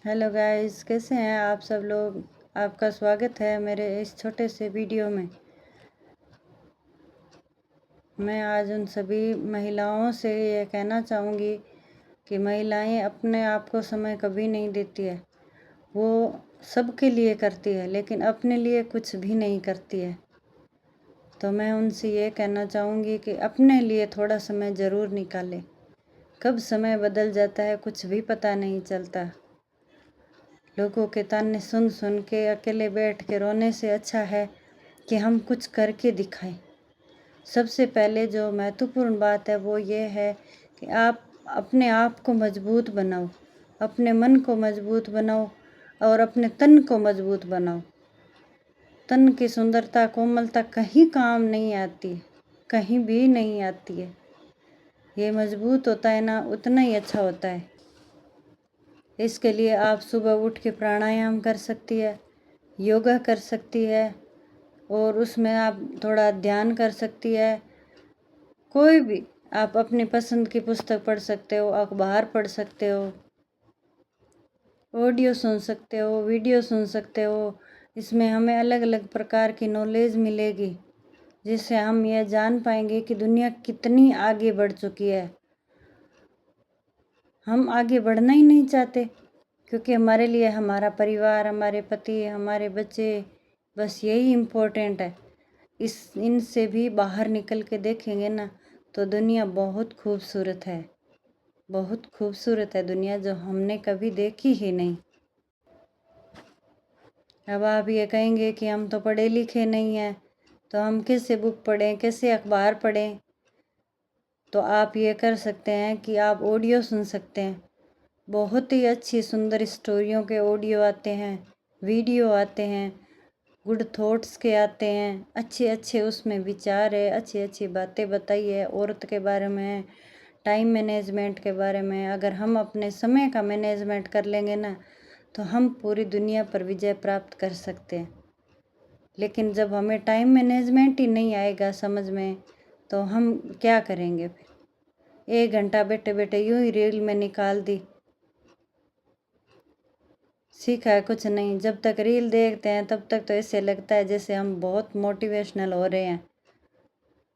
Hello guys, कैसे हैं आप सब लोग। आपका स्वागत है मेरे इस छोटे से वीडियो में। मैं आज उन सभी महिलाओं से ये कहना चाहूँगी कि महिलाएं अपने आप को समय कभी नहीं देती है। वो सबके लिए करती है लेकिन अपने लिए कुछ भी नहीं करती है। तो मैं उनसे ये कहना चाहूँगी कि अपने लिए थोड़ा समय ज़रूर निकालें। कब समय बदल जाता है कुछ भी पता नहीं चलता। लोगों के ताने सुन सुन के अकेले बैठ के रोने से अच्छा है कि हम कुछ करके दिखाएं। सबसे पहले जो महत्वपूर्ण बात है वो ये है कि आप अपने आप को मजबूत बनाओ, अपने मन को मजबूत बनाओ और अपने तन को मजबूत बनाओ। तन की सुंदरता कोमलता कहीं काम नहीं आती, कहीं भी नहीं आती है। ये मजबूत होता है ना, उतना ही अच्छा होता है। इसके लिए आप सुबह उठ के प्राणायाम कर सकती है, योगा कर सकती है और उसमें आप थोड़ा ध्यान कर सकती है। कोई भी आप अपनी पसंद की पुस्तक पढ़ सकते हो, अखबार पढ़ सकते हो, ऑडियो सुन सकते हो, वीडियो सुन सकते हो। इसमें हमें अलग अलग प्रकार की नॉलेज मिलेगी जिससे हम यह जान पाएंगे कि दुनिया कितनी आगे बढ़ चुकी है। हम आगे बढ़ना ही नहीं चाहते क्योंकि हमारे लिए हमारा परिवार, हमारे पति, हमारे बच्चे, बस यही इम्पोर्टेंट है। इनसे भी बाहर निकल के देखेंगे ना तो दुनिया बहुत खूबसूरत है, बहुत खूबसूरत है दुनिया, जो हमने कभी देखी ही नहीं। अब आप ये कहेंगे कि हम तो पढ़े लिखे नहीं हैं, तो हम कैसे बुक पढ़ें, कैसे अखबार पढ़ें। तो आप ये कर सकते हैं कि आप ऑडियो सुन सकते हैं। बहुत ही अच्छी सुंदर स्टोरियों के ऑडियो आते हैं, वीडियो आते हैं, गुड थॉट्स के आते हैं, अच्छे अच्छे उसमें विचार है, अच्छी अच्छी बातें बताई है औरत के बारे में, टाइम मैनेजमेंट के बारे में। अगर हम अपने समय का मैनेजमेंट कर लेंगे ना तो हम पूरी दुनिया पर विजय प्राप्त कर सकते हैं। लेकिन जब हमें टाइम मैनेजमेंट ही नहीं आएगा समझ में तो हम क्या करेंगे फिर। 1 घंटा बैठे बैठे यूं ही रील में निकाल दी, सीखा है कुछ नहीं। जब तक रील देखते हैं तब तक तो ऐसे लगता है जैसे हम बहुत मोटिवेशनल हो रहे हैं,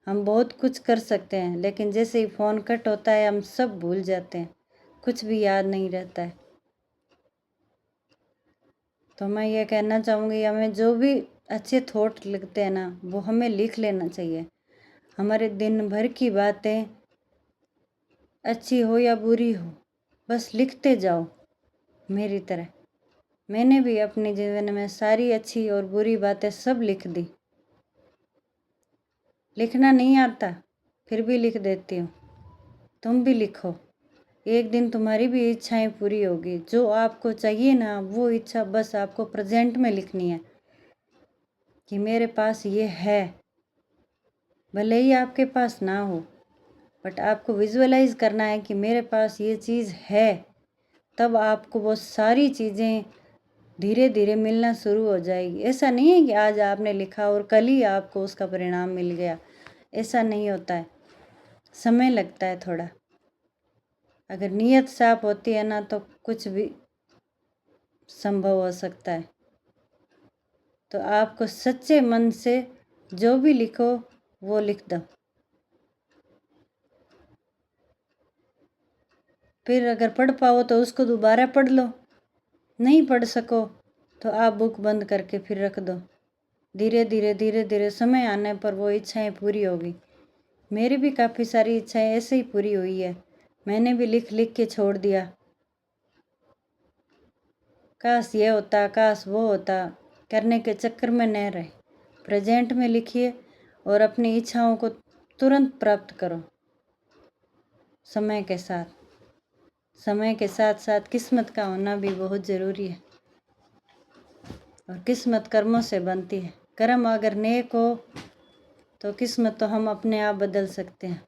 हम बहुत कुछ कर सकते हैं। लेकिन जैसे ही फ़ोन कट होता है हम सब भूल जाते हैं, कुछ भी याद नहीं रहता है। तो मैं ये कहना चाहूँगी हमें जो भी अच्छे थॉट लगते हैं ना वो हमें लिख लेना चाहिए। हमारे दिन भर की बातें अच्छी हो या बुरी हो बस लिखते जाओ मेरी तरह। मैंने भी अपने जीवन में सारी अच्छी और बुरी बातें सब लिख दी। लिखना नहीं आता फिर भी लिख देती हूँ। तुम भी लिखो, एक दिन तुम्हारी भी इच्छाएं पूरी होगी। जो आपको चाहिए ना वो इच्छा बस आपको प्रेजेंट में लिखनी है कि मेरे पास ये है। भले ही आपके पास ना हो बट आपको विजुअलाइज करना है कि मेरे पास ये चीज़ है। तब आपको वो सारी चीज़ें धीरे धीरे मिलना शुरू हो जाएगी। ऐसा नहीं है कि आज आपने लिखा और कल ही आपको उसका परिणाम मिल गया, ऐसा नहीं होता है, समय लगता है थोड़ा। अगर नीयत साफ होती है ना तो कुछ भी संभव हो सकता है। तो आपको सच्चे मन से जो भी लिखो वो लिख दो। फिर अगर पढ़ पाओ तो उसको दोबारा पढ़ लो, नहीं पढ़ सको तो आप बुक बंद करके फिर रख दो। धीरे धीरे समय आने पर वो इच्छाएं पूरी होगी। मेरी भी काफ़ी सारी इच्छाएं ऐसे ही पूरी हुई है। मैंने भी लिख लिख के छोड़ दिया, काश ये होता, काश वो होता, करने के चक्कर में न रहे। प्रेजेंट में लिखिए और अपनी इच्छाओं को तुरंत प्राप्त करो। समय के साथ, समय के साथ साथ किस्मत का होना भी बहुत ज़रूरी है और किस्मत कर्मों से बनती है। कर्म अगर नेक हो तो किस्मत तो हम अपने आप बदल सकते हैं।